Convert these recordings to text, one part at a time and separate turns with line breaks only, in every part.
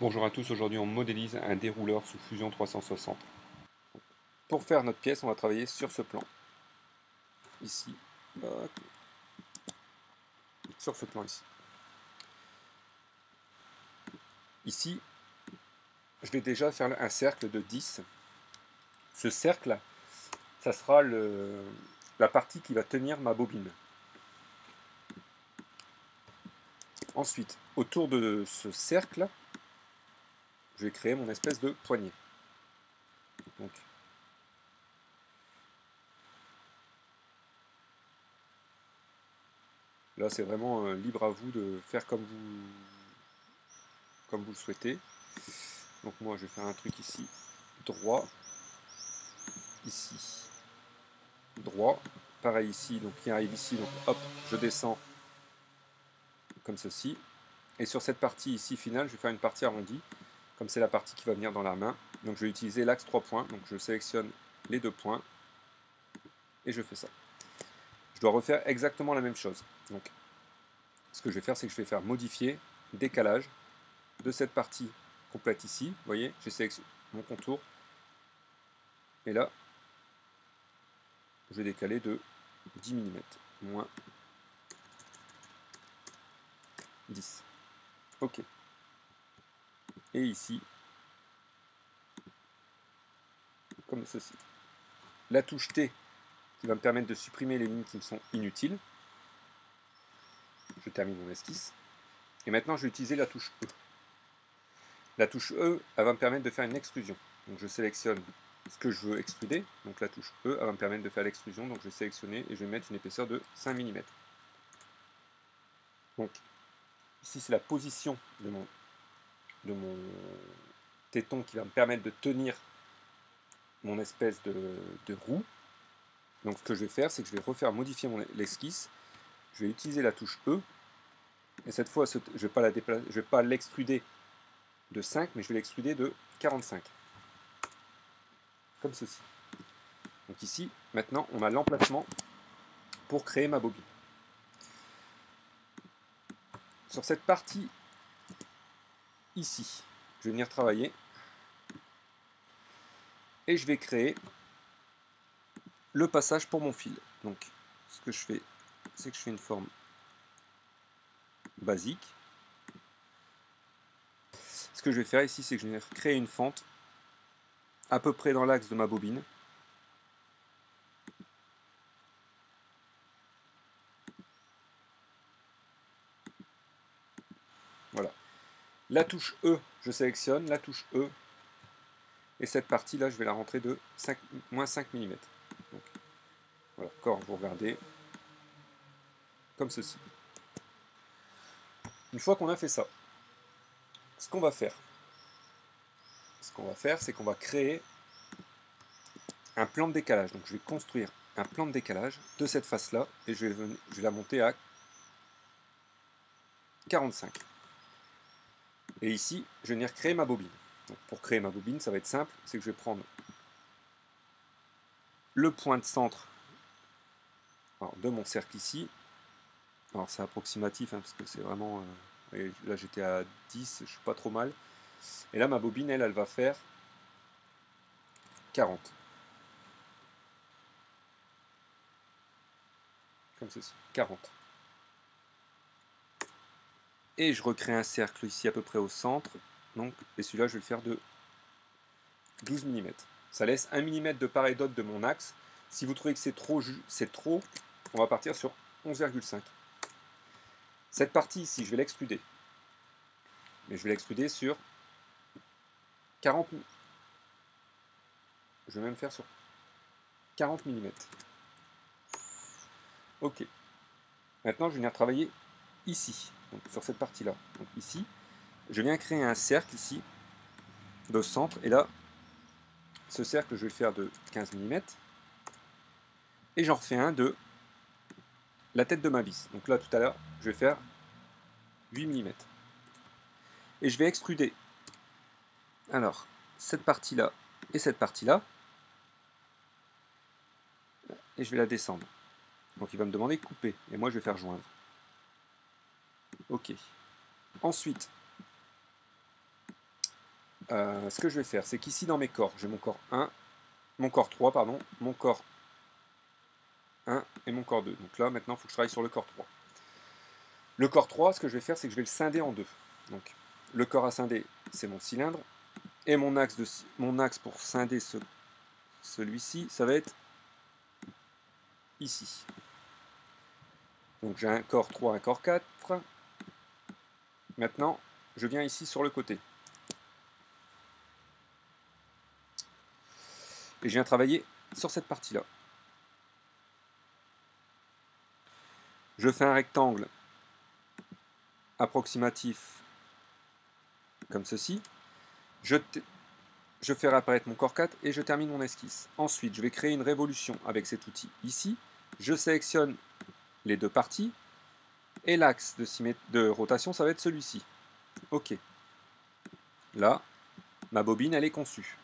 Bonjour à tous, aujourd'hui on modélise un dérouleur sous Fusion 360. Pour faire notre pièce, on va travailler sur ce plan. Ici, sur ce plan ici. Ici, je vais déjà faire un cercle de 10. Ce cercle, ça sera la partie qui va tenir ma bobine. Ensuite, autour de ce cercle, je vais créer mon espèce de poignée. Donc, là, c'est vraiment libre à vous de faire comme vous le souhaitez. Donc moi, je vais faire un truc ici, droit, ici, droit, pareil ici, donc il arrive ici, donc hop, je descends comme ceci, et sur cette partie ici finale, je vais faire une partie arrondie, comme c'est la partie qui va venir dans la main, donc je vais utiliser l'axe 3 points, donc je sélectionne les 2 points, et je fais ça. Je dois refaire exactement la même chose, donc ce que je vais faire, c'est que je vais faire modifier, décalage, de cette partie complète ici, vous voyez, j'ai sélectionné mon contour, et là, je vais décaler de 10 mm, moins 10. Ok. Et ici, comme ceci. La touche T qui va me permettre de supprimer les lignes qui me sont inutiles. Je termine mon esquisse. Et maintenant, je vais utiliser la touche E. La touche E, elle va me permettre de faire une extrusion. Donc je sélectionne ce que je veux extruder. Donc la touche E, elle va me permettre de faire l'extrusion. Donc je vais sélectionner et je vais mettre une épaisseur de 5 mm. Donc ici, c'est la position de mon téton qui va me permettre de tenir mon espèce de roue. Donc ce que je vais faire, c'est que je vais refaire modifier l'esquisse. Je vais utiliser la touche E. Et cette fois, je ne vais pas l'extruder de 5, mais je vais l'extruder de 45. Comme ceci. Donc ici, maintenant, on a l'emplacement pour créer ma bobine. Sur cette partie ici, je vais venir travailler et je vais créer le passage pour mon fil. Donc, ce que je fais, c'est que je fais une forme basique. Ce que je vais faire ici, c'est que je vais créer une fente à peu près dans l'axe de ma bobine. Voilà. La touche E, je sélectionne la touche E. Et cette partie-là, je vais la rentrer de moins 5 mm. Donc, voilà, encore, vous regardez, comme ceci. Une fois qu'on a fait ça, ce qu'on va faire, c'est qu'on va créer un plan de décalage. Donc je vais construire un plan de décalage de cette face-là et je vais la monter à 45. Et ici, je vais venir créer ma bobine. Donc pour créer ma bobine, ça va être simple, c'est que je vais prendre le point de centre de mon cercle ici. Alors c'est approximatif, hein, parce que c'est vraiment... là j'étais à 10, je suis pas trop mal. Et là ma bobine, elle va faire 40. Comme ceci, 40. Et je recrée un cercle ici à peu près au centre. Donc, et celui-là, je vais le faire de 12 mm. Ça laisse 1 mm de part et d'autre de mon axe. Si vous trouvez que c'est trop, on va partir sur 11,5. Cette partie ici, je vais l'extruder. Mais je vais l'extruder sur 40. Je vais même faire sur 40 mm. Ok. Maintenant, je vais venir travailler ici, donc sur cette partie-là. Donc ici, je viens créer un cercle ici, de centre. Et là, ce cercle, je vais le faire de 15 mm. Et j'en refais un de la tête de ma vis. Donc là, tout à l'heure, je vais faire 8 mm. Et je vais extruder, alors, cette partie-là et cette partie-là. Et je vais la descendre. Donc il va me demander de couper. Et moi, je vais faire joindre. Ok. Ensuite, ce que je vais faire, c'est qu'ici dans mes corps, j'ai mon corps 1, mon corps 3, pardon, mon corps 1 et mon corps 2. Donc là, maintenant, il faut que je travaille sur le corps 3. Le corps 3, ce que je vais faire, c'est que je vais le scinder en deux. Donc, le corps à scinder, c'est mon cylindre. Et mon axe pour scinder celui-ci, ça va être ici. Donc j'ai un corps 3, un corps 4. Maintenant, je viens ici sur le côté. Et je viens travailler sur cette partie-là. Je fais un rectangle approximatif comme ceci. Je fais réapparaître mon corps 4 et je termine mon esquisse. Ensuite, je vais créer une révolution avec cet outil ici. Je sélectionne les deux parties et l'axe de rotation, ça va être celui-ci. Ok. Là, ma bobine, elle est conçue.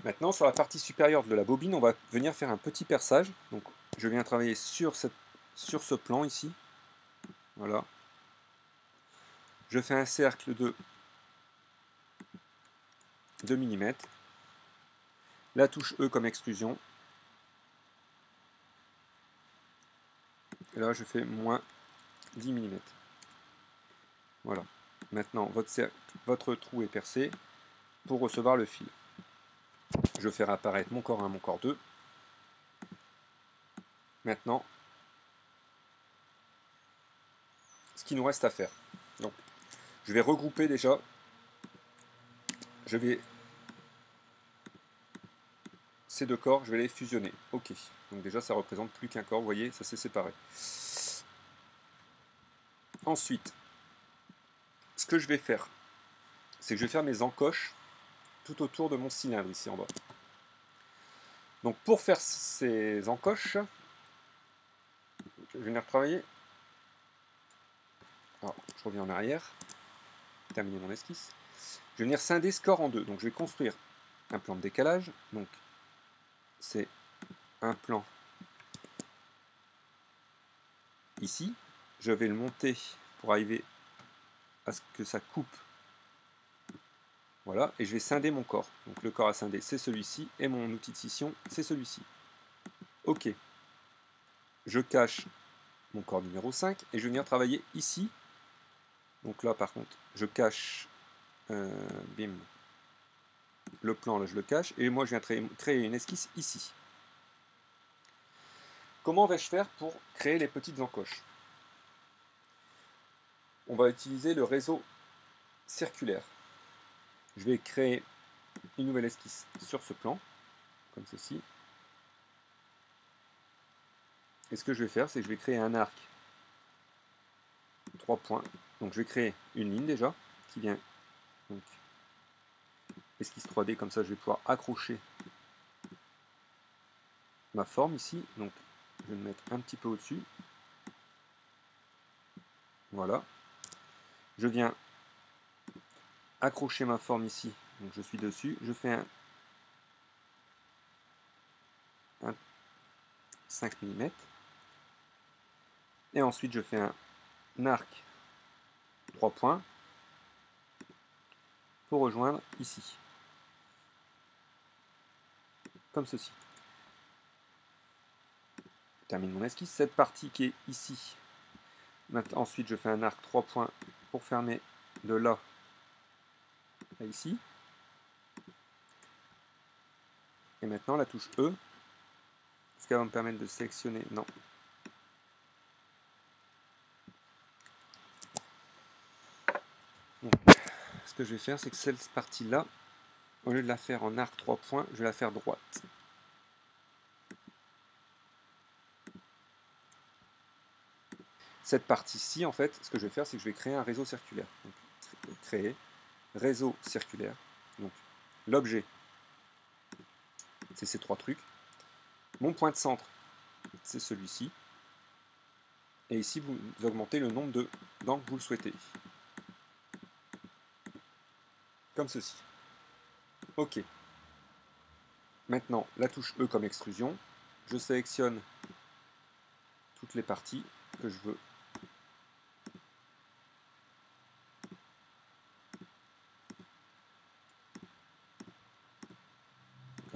Maintenant, sur la partie supérieure de la bobine, on va venir faire un petit perçage. Donc, je viens travailler sur ce plan ici. Voilà. Je fais un cercle de 2 mm. La touche E comme extrusion. Et là, je fais moins 10 mm. Voilà. Maintenant, votre trou est percé pour recevoir le fil. Je fais réapparaître mon corps 1, mon corps 2. Maintenant, ce qu'il nous reste à faire. Donc, je vais regrouper déjà. Ces deux corps, je vais les fusionner. Ok. Donc déjà, ça représente plus qu'un corps. Vous voyez, ça s'est séparé. Ensuite, ce que je vais faire, c'est que je vais faire mes encoches tout autour de mon cylindre ici en bas. Donc pour faire ces encoches, je vais venir travailler. Alors, je reviens en arrière, terminer mon esquisse. Je vais venir scinder ce corps en deux. Donc je vais construire un plan de décalage. Donc c'est un plan ici. Je vais le monter pour arriver à ce que ça coupe. Voilà, et je vais scinder mon corps. Donc le corps à scinder, c'est celui-ci, et mon outil de scission, c'est celui-ci. Ok. Je cache mon corps numéro 5, et je vais venir travailler ici. Donc là, par contre, je cache, bim, le plan, là, je le cache, et moi, je viens créer une esquisse ici. Comment vais-je faire pour créer les petites encoches? On va utiliser le réseau circulaire. Je vais créer une nouvelle esquisse sur ce plan, comme ceci. Et ce que je vais faire, c'est que je vais créer un arc 3 points. Donc je vais créer une ligne déjà, qui vient, donc, esquisse 3D, comme ça je vais pouvoir accrocher ma forme ici. Donc je vais me mettre un petit peu au-dessus. Voilà. Je viens accrocher ma forme ici, donc je suis dessus. Je fais un 5 mm. Et ensuite je fais un arc 3 points pour rejoindre ici. Comme ceci. Je termine mon esquisse. Cette partie qui est ici. Ensuite je fais un arc 3 points pour fermer de là à ici. Et maintenant la touche E. Est-ce qu'elle va me permettre de sélectionner? Non. Donc, ce que je vais faire, c'est que cette partie-là, au lieu de la faire en arc 3 points, je vais la faire droite. Cette partie-ci, en fait, ce que je vais faire, c'est que je vais créer un réseau circulaire. Donc, créer réseau circulaire. Donc, l'objet, c'est ces trois trucs. Mon point de centre, c'est celui-ci. Et ici, vous augmentez le nombre d'angles que vous le souhaitez. Comme ceci. OK. Maintenant, la touche E comme extrusion. Je sélectionne toutes les parties que je veux.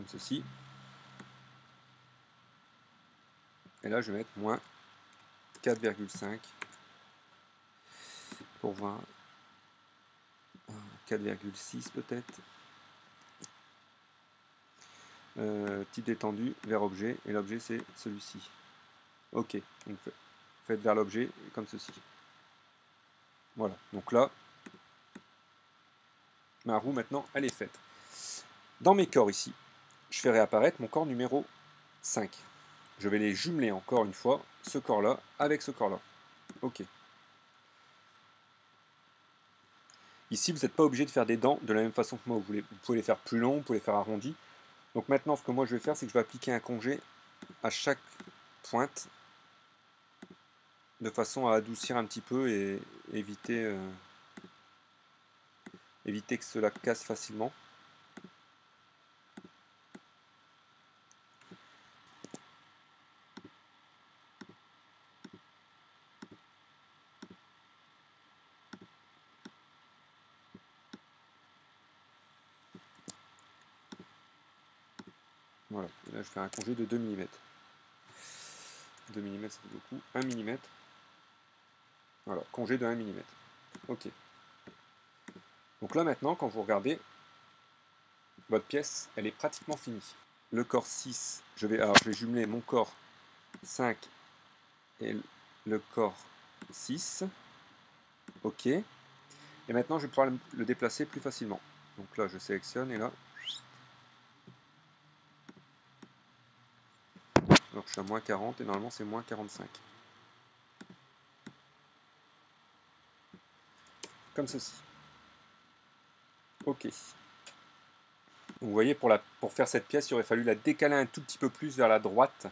comme ceci. Et là, je vais mettre moins 4,5 pour voir 4,6 peut-être. Type d'étendue vers objet, et l'objet c'est celui-ci. Ok, donc faites vers l'objet comme ceci. Voilà, donc là, ma roue maintenant, elle est faite. Dans mes corps ici, je fais réapparaître mon corps numéro 5. Je vais les jumeler encore une fois, ce corps-là avec ce corps-là. Ok. Ici, vous n'êtes pas obligé de faire des dents de la même façon que moi. Vous pouvez les faire plus longs, vous pouvez les faire arrondis. Donc maintenant, ce que moi je vais faire, c'est que je vais appliquer un congé à chaque pointe de façon à adoucir un petit peu et éviter, éviter que cela casse facilement. Voilà, et là je fais un congé de 2 mm. 2 mm ça fait beaucoup. 1 mm. Voilà, congé de 1 mm. Ok. Donc là maintenant, quand vous regardez, votre pièce, elle est pratiquement finie. Le corps 6, je vais jumeler mon corps 5 et le corps 6. Ok. Et maintenant, je vais pouvoir le déplacer plus facilement. Donc là, je sélectionne et là, alors je suis à moins 40 et normalement c'est moins 45. Comme ceci. Ok. Donc vous voyez, pour faire cette pièce, il aurait fallu la décaler un tout petit peu plus vers la droite.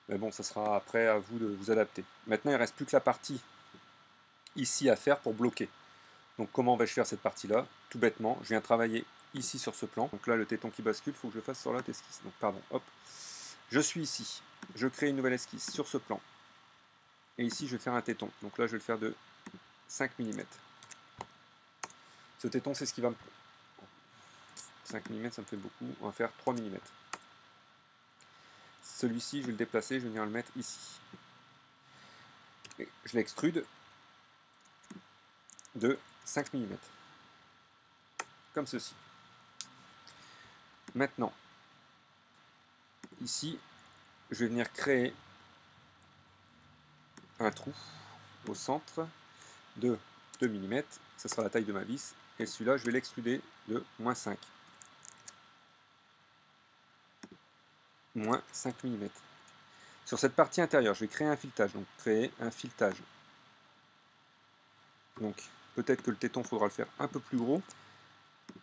Mais bon, ça sera après à vous de vous adapter. Maintenant, il ne reste plus que la partie ici à faire pour bloquer. Donc comment vais-je faire cette partie-là? Tout bêtement, je viens travailler ici sur ce plan. Donc là, le téton qui bascule, il faut que je le fasse sur l'autre esquisse. Donc pardon, hop. Je suis ici. Je crée une nouvelle esquisse sur ce plan. Et ici, je vais faire un téton. Donc là, je vais le faire de 5 mm. Ce téton, c'est ce qui va me... 5 mm, ça me fait beaucoup. On va faire 3 mm. Celui-ci, je vais le déplacer, je vais venir le mettre ici. Et je l'extrude de 5 mm. Comme ceci. Maintenant, ici, je vais venir créer un trou au centre de 2 mm. Ça sera la taille de ma vis. Et celui-là, je vais l'extruder de moins 5. Moins 5 mm. Sur cette partie intérieure, je vais créer un filetage. Donc, créer un filetage. Donc, peut-être que le téton, il faudra le faire un peu plus gros.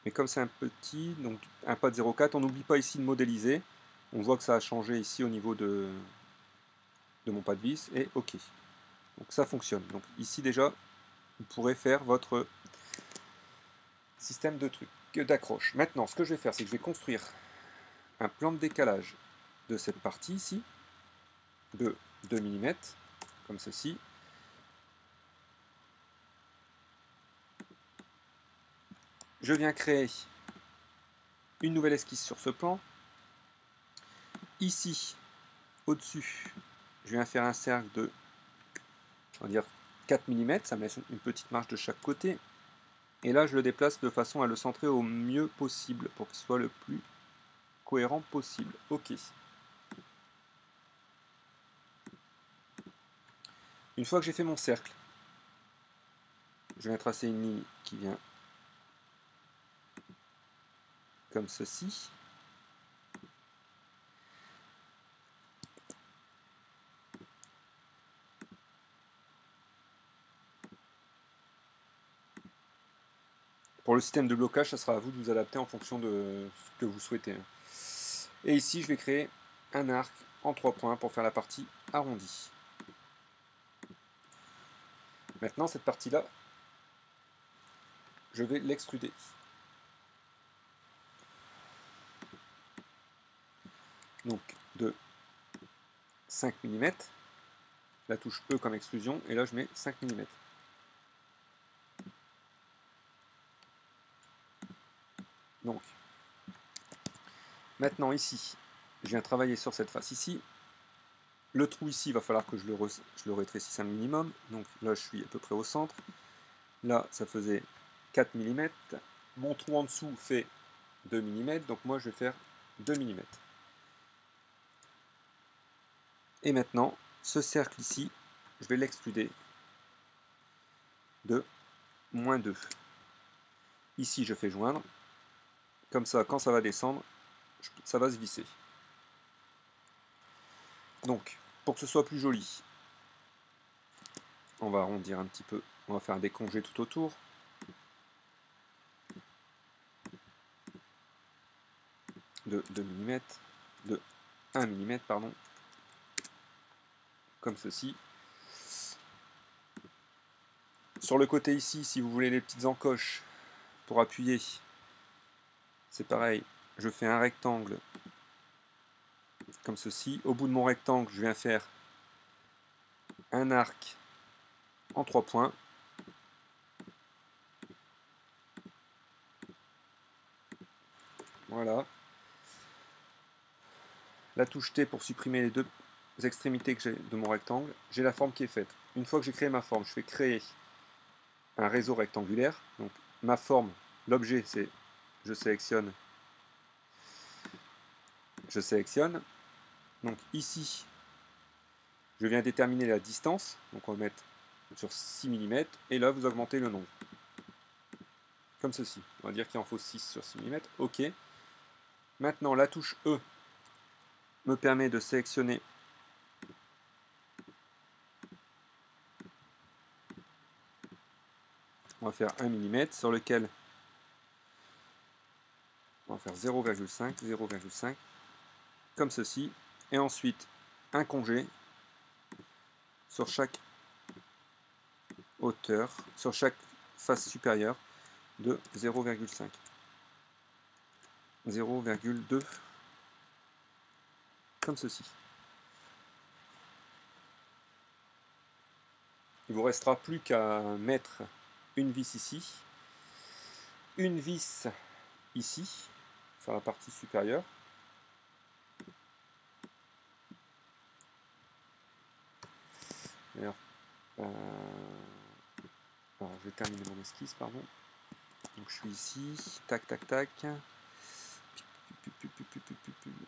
Mais comme c'est un petit, donc un pas de 0,4, on n'oublie pas ici de modéliser. On voit que ça a changé ici au niveau de mon pas de vis. Et OK. Donc ça fonctionne. Donc ici déjà, vous pourrez faire votre système de trucs, d'accroche. Maintenant, ce que je vais faire, c'est que je vais construire un plan de décalage de cette partie ici, de 2 mm, comme ceci. Je viens créer une nouvelle esquisse sur ce plan. Ici, au-dessus, je viens faire un cercle de, on va dire, 4 mm, ça me laisse une petite marge de chaque côté. Et là, je le déplace de façon à le centrer au mieux possible, pour qu'il soit le plus cohérent possible. OK. Une fois que j'ai fait mon cercle, je viens tracer une ligne qui vient comme ceci. Pour le système de blocage, ça sera à vous de vous adapter en fonction de ce que vous souhaitez. Et ici, je vais créer un arc en 3 points pour faire la partie arrondie. Maintenant, cette partie-là, je vais l'extruder. Donc, de 5 mm. La touche E comme extrusion, et là, je mets 5 mm. Donc, Maintenant ici, je viens travailler sur cette face ici. Le trou ici, il va falloir que je le rétrécisse un minimum. Donc là, je suis à peu près au centre. Là, ça faisait 4 mm. Mon trou en dessous fait 2 mm. Donc moi, je vais faire 2 mm. Et maintenant, ce cercle ici, je vais l'excluder de -2. Ici, je fais joindre. Comme ça, quand ça va descendre, ça va se visser. Donc, pour que ce soit plus joli, on va arrondir un petit peu. On va faire des congés tout autour. De 2 mm, de 1 mm, pardon. Comme ceci. Sur le côté ici, si vous voulez les petites encoches pour appuyer, c'est pareil. Je fais un rectangle comme ceci. Au bout de mon rectangle, je viens faire un arc en 3 points. Voilà. La touche T pour supprimer les deux extrémités que j'ai de mon rectangle. J'ai la forme qui est faite. Une fois que j'ai créé ma forme, je fais créer un réseau rectangulaire. Donc ma forme, l'objet, c'est je sélectionne. Donc ici, je viens déterminer la distance. Donc on va mettre sur 6 mm. Et là, vous augmentez le nombre. Comme ceci. On va dire qu'il en faut 6 sur 6 mm. OK. Maintenant, la touche E me permet de sélectionner on va faire 1 mm sur lequel on va faire 0,5, 0,5 comme ceci. Et ensuite, un congé sur chaque hauteur, sur chaque face supérieure de 0,5. 0,2 comme ceci. Il vous restera plus qu'à mettre une vis ici, une vis ici, sur la partie supérieure. Alors, je vais terminer mon esquisse, pardon. Donc je suis ici, tac, tac, tac.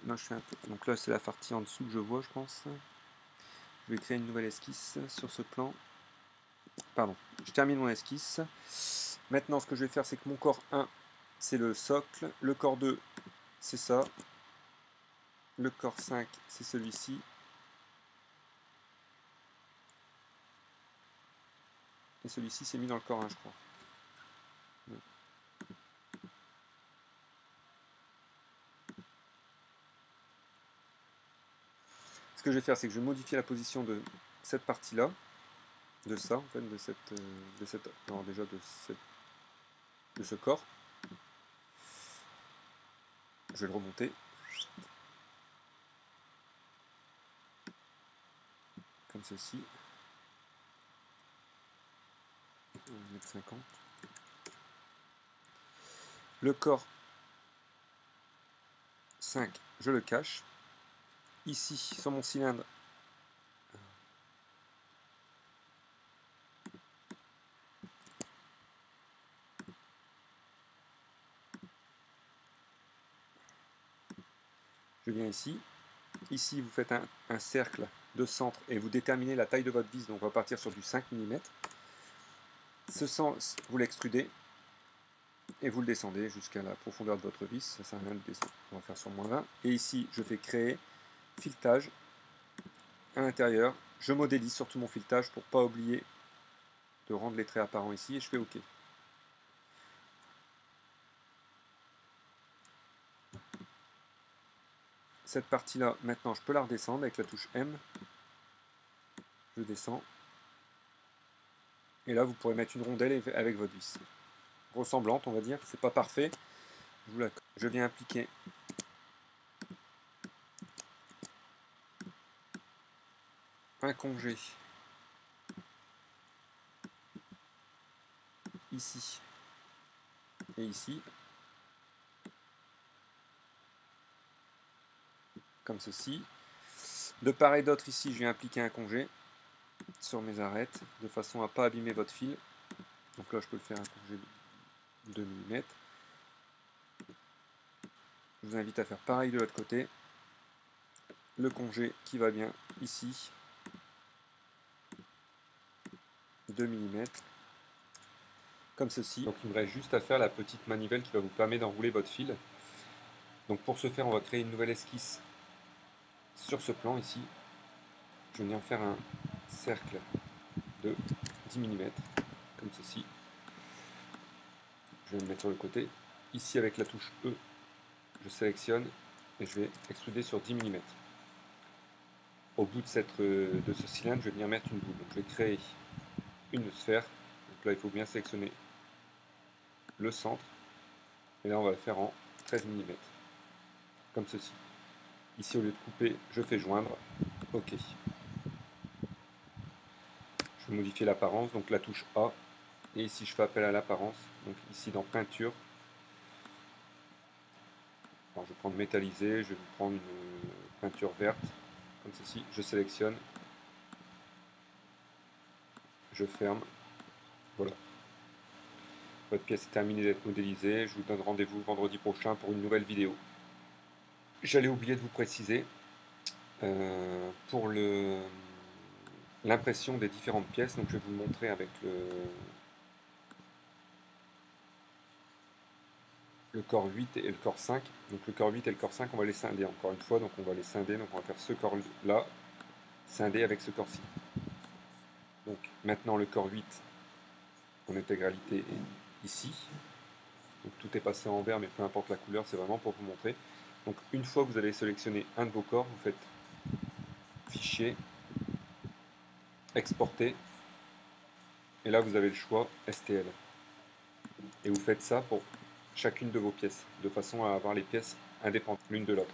Non, je fais un peu. Donc là, c'est la partie en dessous que je vois, je pense. Je vais créer une nouvelle esquisse sur ce plan. Pardon, je termine mon esquisse. Maintenant, ce que je vais faire, c'est que mon corps 1, c'est le socle. Le corps 2, c'est ça. Le corps 5, c'est celui-ci. Et celui-ci, c'est mis dans le corps 1, je crois. Ce que je vais faire, c'est que je vais modifier la position de cette partie-là. De ça, en fait, de ce corps. Je vais le remonter. Comme ceci. 1,50 m. Le corps 5, je le cache. Ici, sur mon cylindre, je viens ici. Ici, vous faites un cercle de centre et vous déterminez la taille de votre vis. Donc, on va partir sur du 5 mm. Ce sens, vous l'extrudez et vous le descendez jusqu'à la profondeur de votre vis. Ça sert à rien de descendre. On va faire sur -20. Et ici, je fais créer filetage à l'intérieur. Je modélise surtout mon filetage pour ne pas oublier de rendre les traits apparents ici et je fais OK. Cette partie-là, maintenant, je peux la redescendre avec la touche M. Je descends. Et là, vous pourrez mettre une rondelle avec votre vis. Ressemblante, on va dire. C'est pas parfait. Je viens appliquer un congé ici et ici. comme ceci. De part et d'autre, ici, je vais appliquer un congé sur mes arêtes, de façon à ne pas abîmer votre fil. Donc là, je peux le faire un congé de 2 mm. Je vous invite à faire pareil de l'autre côté. Le congé qui va bien ici, 2 mm, comme ceci. Donc il me reste juste à faire la petite manivelle qui va vous permettre d'enrouler votre fil. Donc pour ce faire, on va créer une nouvelle esquisse sur ce plan ici. Je vais venir faire un cercle de 10 mm, comme ceci. Je vais le mettre sur le côté. Ici avec la touche E, je sélectionne et je vais extruder sur 10 mm. Au bout de ce cylindre, je vais venir mettre une boule. Donc je vais créer une sphère. Donc là, il faut bien sélectionner le centre. Et là, on va le faire en 13 mm, comme ceci. Ici, au lieu de couper, je fais joindre. OK. Je vais modifier l'apparence, donc la touche A. Et ici, je fais appel à l'apparence. Donc ici, dans peinture. Alors, je vais prendre métallisé. Je vais prendre une peinture verte, comme ceci. Je sélectionne. Je ferme. Voilà. Votre pièce est terminée d'être modélisée. Je vous donne rendez-vous vendredi prochain pour une nouvelle vidéo. J'allais oublier de vous préciser, pour l'impression des différentes pièces, donc je vais vous le montrer avec le corps 8 et le corps 5. Donc le corps 8 et le corps 5, on va les scinder encore une fois, donc on va les scinder, donc on va faire ce corps là, scindé avec ce corps-ci. Donc maintenant le corps 8 en intégralité est ici. Donc tout est passé en vert, mais peu importe la couleur, c'est vraiment pour vous montrer. Donc une fois que vous avez sélectionné un de vos corps, vous faites Fichier, Exporter, et là vous avez le choix STL. Et vous faites ça pour chacune de vos pièces, de façon à avoir les pièces indépendantes l'une de l'autre.